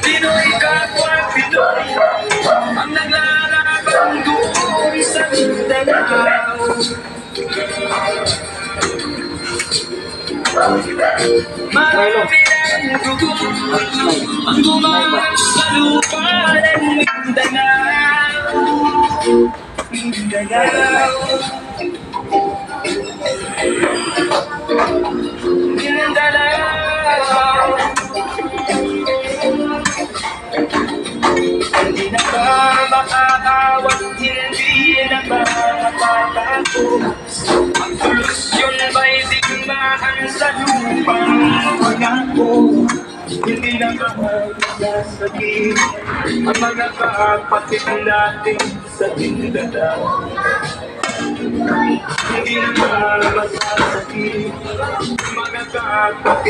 Pinoy kapwa Pinoy ang naglalaban doon sa Mindanao. Marami ng dugo ang dumaan sa lupa ng Mindanao. Mindanao, Mindanao. Hindi na ba makakawat, hindi na ba mapapagos? Ang solusyon ba'y digmaan sa lupang pangako? Hindi na ba masasakit ang mga kapatid natin sa Mindanao? Hindi na ba masasakit ang mga kapatid